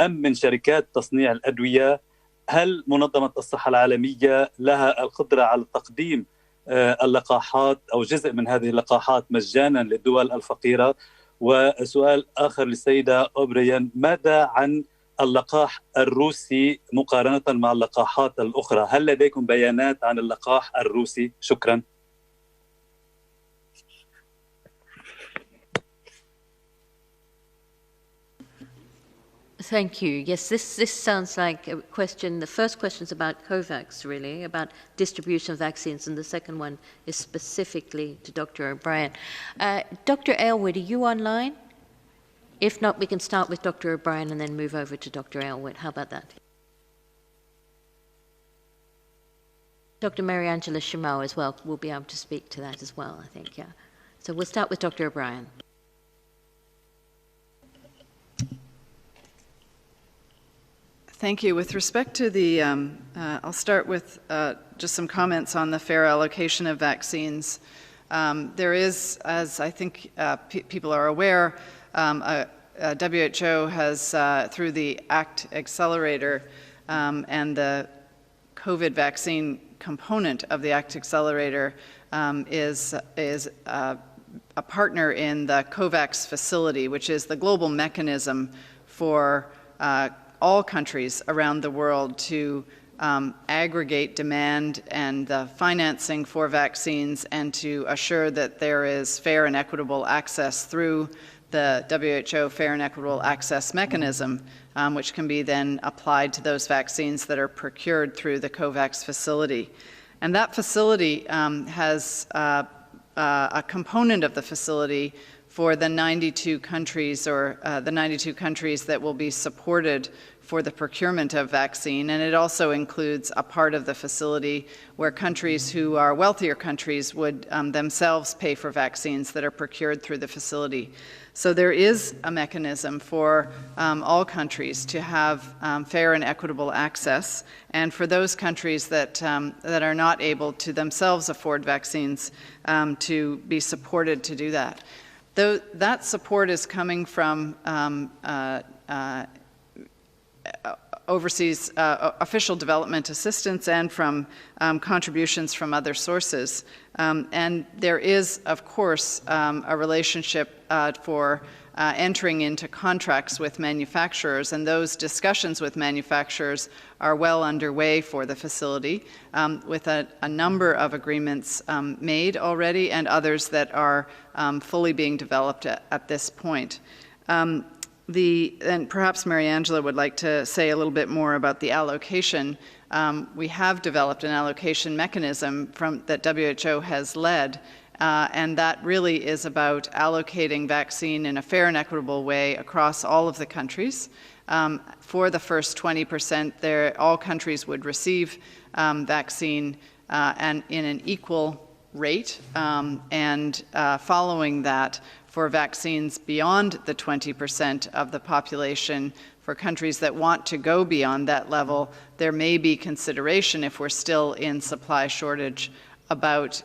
S15: أم من شركات تصنيع الأدوية؟ هل منظمة الصحة العالمية لها القدرة على تقديم اللقاحات أو جزء من هذه اللقاحات مجانا للدول الفقيرة؟ وسؤال آخر للسيدة أوبريان، ماذا عن اللقاح الروسي مقارنة مع اللقاحات الأخرى؟ هل لديكم بيانات عن اللقاح الروسي؟ شكرا.
S2: Thank you. Yes, this sounds like a question. The first question is about COVAX, really, about distribution of vaccines, and the second one is specifically to Dr. O'Brien. Dr. Aylward, are you online? If not, we can start with Dr. O'Brien and then move over to Dr. Aylward. How about that? Dr. Mariangela Shimau as well will be able to speak to that as well, I think, yeah. So we'll start with Dr. O'Brien.
S4: Thank you. With respect to the, I'll start with just some comments on the fair allocation of vaccines. There is, as I think people are aware, WHO has, through the ACT Accelerator and the COVID vaccine component of the ACT Accelerator, is a partner in the COVAX facility, which is the global mechanism for all countries around the world to aggregate demand and the financing for vaccines and to assure that there is fair and equitable access through the WHO Fair and Equitable Access Mechanism, which can be then applied to those vaccines that are procured through the COVAX facility. And that facility has a component of the facility for the 92 countries or the 92 countries that will be supported for the procurement of vaccine, and it also includes a part of the facility where countries who are wealthier countries would themselves pay for vaccines that are procured through the facility. So there is a mechanism for all countries to have fair and equitable access, and for those countries that are not able to themselves afford vaccines to be supported to do that. Though that support is coming from overseas official development assistance and from contributions from other sources. And there is, of course, a relationship for entering into contracts with manufacturers, and those discussions with manufacturers are well underway for the facility, with a number of agreements made already and others that are fully being developed at this point. And perhaps Mary Angela would like to say a little bit more about the allocation. We have developed an allocation mechanism that WHO has led, and that really is about allocating vaccine in a fair and equitable way across all of the countries. For the first 20%, all countries would receive vaccine and in an equal rate, and following that, for vaccines beyond the 20% of the population, for countries that want to go beyond that level, there may be consideration, if we're still in supply shortage, about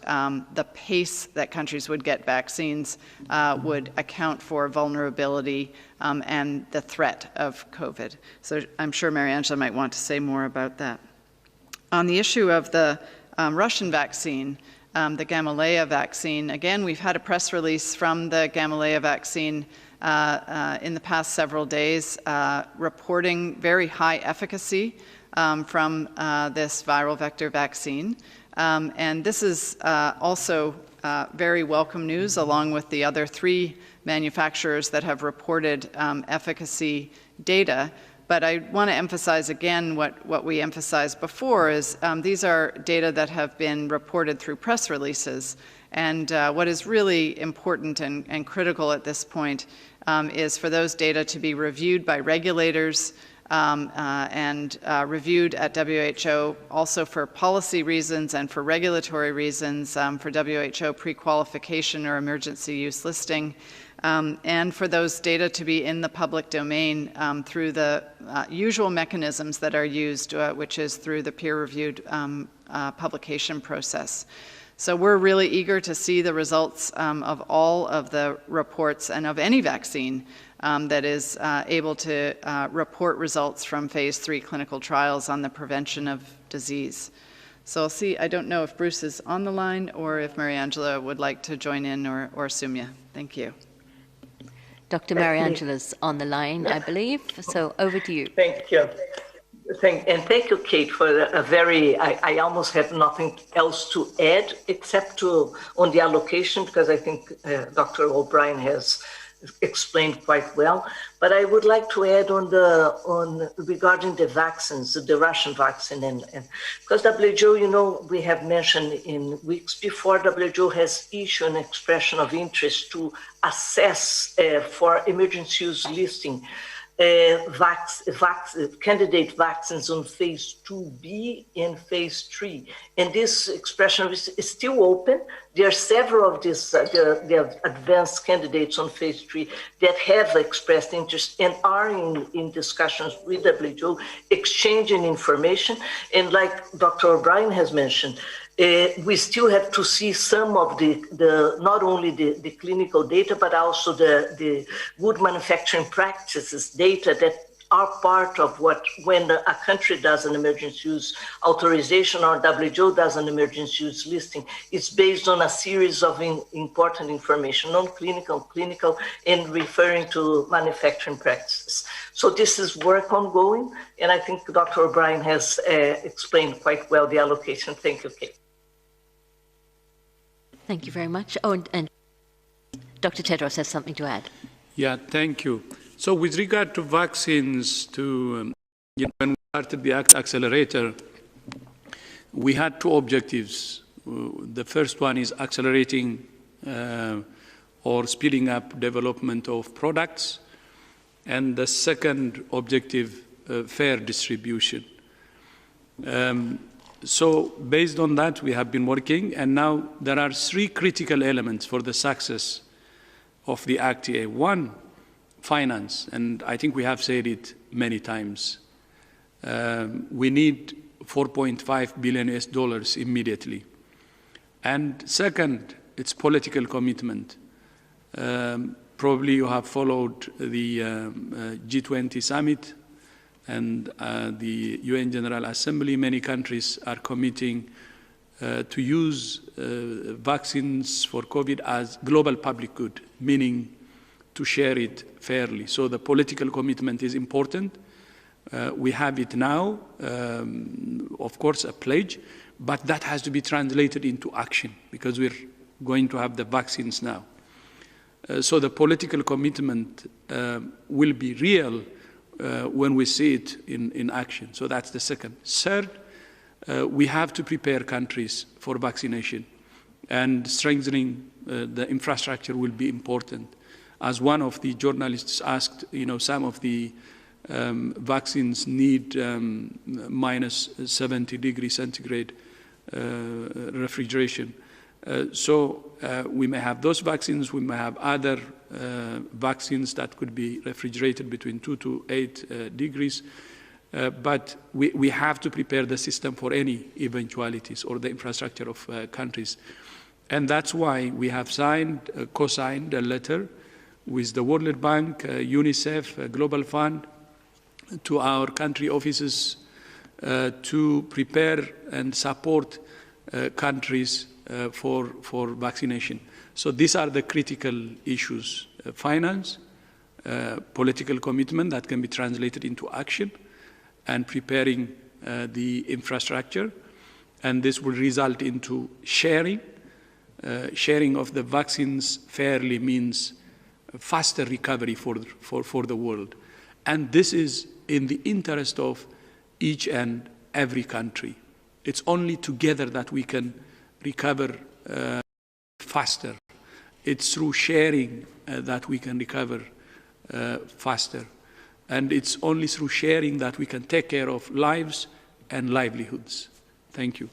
S4: the pace that countries would get vaccines would account for vulnerability and the threat of COVID. So I'm sure Mary Angela might want to say more about that. On the issue of the Russian vaccine, the Gamaleya vaccine, again, we've had a press release from the Gamaleya vaccine in the past several days reporting very high efficacy from this viral vector vaccine. And this is also very welcome news, along with the other 3 manufacturers that have reported efficacy data. But I want to emphasize again what we emphasized before is these are data that have been reported through press releases. And what is really important and critical at this point is for those data to be reviewed by regulators and reviewed at WHO also for policy reasons and for regulatory reasons, for WHO pre-qualification or emergency use listing, and for those data to be in the public domain through the usual mechanisms that are used, which is through the peer-reviewed publication process. So we're really eager to see the results of all of the reports and of any vaccine that is able to report results from phase 3 clinical trials on the prevention of disease. So I'll see, I don't know if Bruce is on the line or if Mary Angela would like to join in, or Sumya. Thank you.
S2: Dr. Mary Angela's on the line, I believe, so over to you.
S16: Thank you. Thank you, Kate, for a very, I almost have nothing else to add except on the allocation, because I think Dr. O'Brien has explained quite well. But I would like to add regarding the vaccines, the Russian vaccine, and because WHO, we have mentioned in weeks before, WHO has issued an expression of interest to assess for emergency use listing candidate vaccines on phase 2B and phase 3. And this expression is still open. There are several of these the advanced candidates on phase 3 that have expressed interest and are in discussions with WHO, exchanging information. And like Dr. O'Brien has mentioned, we still have to see some of the not only the clinical data, but also the good manufacturing practices data that are part of when a country does an emergency use authorization or WHO does an emergency use listing, it's based on a series of important information, non-clinical, clinical, and referring to manufacturing practices. So this is work ongoing, and I think Dr. O'Brien has explained quite well the allocation. Thank you, Kate.
S2: Thank you very much. Oh, and Dr. Tedros has something to add.
S1: Yeah, thank you. So with regard to vaccines, when we started the accelerator, we had 2 objectives. The first one is accelerating or speeding up development of products. And the second objective, fair distribution. So based on that, we have been working, and now there are 3 critical elements for the success of the ACTA. 1, finance, and I think we have said it many times. We need $4.5 billion immediately. And second, it's political commitment. Probably you have followed the G20 summit and the UN General Assembly, many countries are committing to use vaccines for COVID as global public good, meaning to share it fairly. So the political commitment is important. We have it now, of course, a pledge, but that has to be translated into action because we're going to have the vaccines now. So the political commitment will be real when we see it in action. So that's the second. Third, we have to prepare countries for vaccination, and strengthening the infrastructure will be important. As one of the journalists asked, some of the vaccines need minus 70 degrees centigrade refrigeration. So we may have those vaccines, we may have other vaccines that could be refrigerated between 2 to 8 degrees, but we have to prepare the system for any eventualities or the infrastructure of countries. And that's why we have co-signed a letter with the World Bank, UNICEF, Global Fund, to our country offices to prepare and support countries for vaccination. So these are the critical issues: finance, political commitment that can be translated into action, and preparing the infrastructure. And this will result into sharing. Sharing of the vaccines fairly means faster recovery for the world. And this is in the interest of each and every country. It's only together that we can recover faster. It's through sharing that we can recover faster. And it's only through sharing that we can take care of lives and livelihoods. Thank you.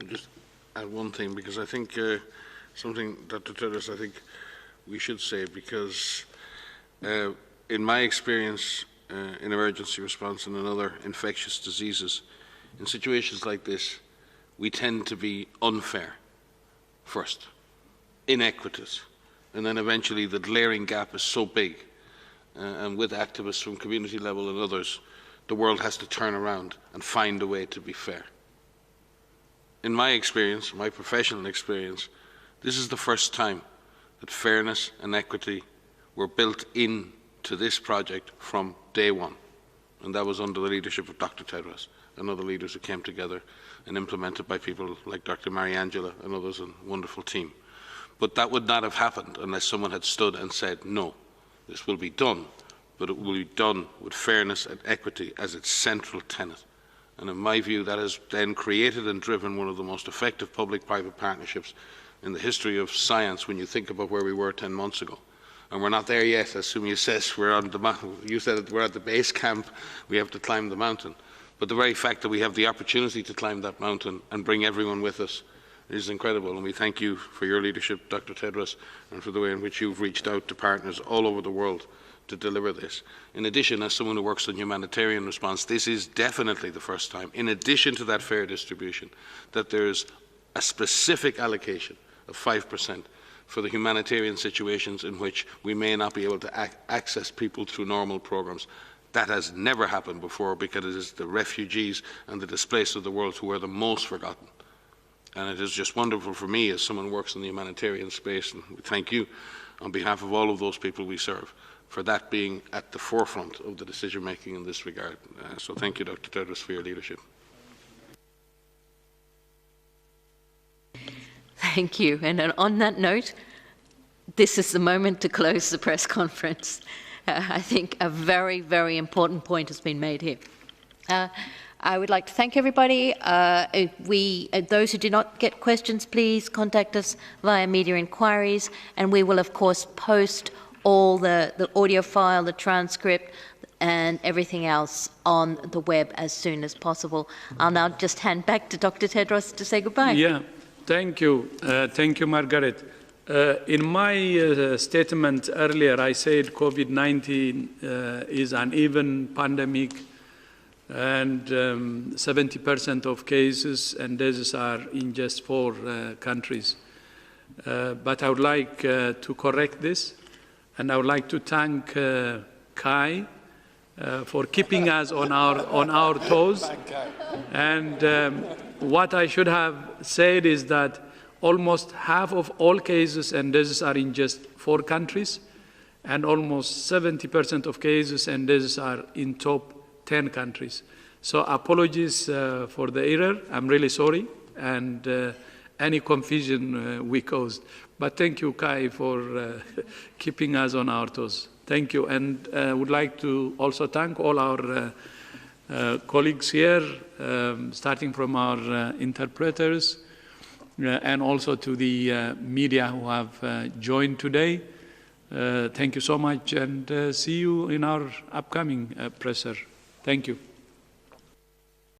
S6: Just add one thing, because I think something, Dr. Tedros, I think we should say, because in my experience in emergency response and in other infectious diseases, in situations like this, we tend to be unfair first, inequitous, and then eventually the glaring gap is so big, and with activists from community level and others, the world has to turn around and find a way to be fair. In my experience, my professional experience, this is the first time that fairness and equity were built into this project from day one. And that was under the leadership of Dr. Tedros and other leaders who came together and implemented by people like Dr. Mariangela and others, and a wonderful team. But that would not have happened unless someone had stood and said, no, this will be done, but it will be done with fairness and equity as its central tenet. And in my view, that has then created and driven one of the most effective public-private partnerships in the history of science when you think about where we were 10 months ago. And we're not there yet. As Sumia says, we're on the mountain. You said that we're at the base camp. We have to climb the mountain. But the very fact that we have the opportunity to climb that mountain and bring everyone with us is incredible. And we thank you for your leadership, Dr. Tedros, and for the way in which you've reached out to partners all over the world to deliver this. In addition, as someone who works on humanitarian response, this is definitely the first time, in addition to that fair distribution, that there's a specific allocation of 5% for the humanitarian situations in which we may not be able to access people through normal programs. That has never happened before, because it is the refugees and the displaced of the world who are the most forgotten. And it is just wonderful for me as someone who works in the humanitarian space, and we thank you on behalf of all of those people we serve for that being at the forefront of the decision making in this regard. So thank you, Dr. Tedros, for your leadership.
S2: Thank you. And on that note, this is the moment to close the press conference. I think a very, very important point has been made here. I would like to thank everybody. Those who did not get questions, please contact us via media inquiries, and we will, of course, post all the audio file, the transcript, and everything else on the web as soon as possible. I'll now just hand back to Dr. Tedros to say goodbye.
S1: Yeah, thank you. Thank you, Margaret. In my statement earlier, I said COVID-19 is an even pandemic, and 70% of cases and deaths are in just 4 countries. But I would like to correct this, and I would like to thank Kai for keeping us on our toes. And what I should have said is that almost half of all cases and deaths are in just 4 countries, and almost 70% of cases and deaths are in top 10 countries. So apologies for the error. I'm really sorry, and any confusion we caused. But thank you, Kai, for keeping us on our toes. Thank you. And I would like to also thank all our colleagues here, starting from our interpreters, and also to the media who have joined today. Thank you so much, and see you in our upcoming presser. Thank you.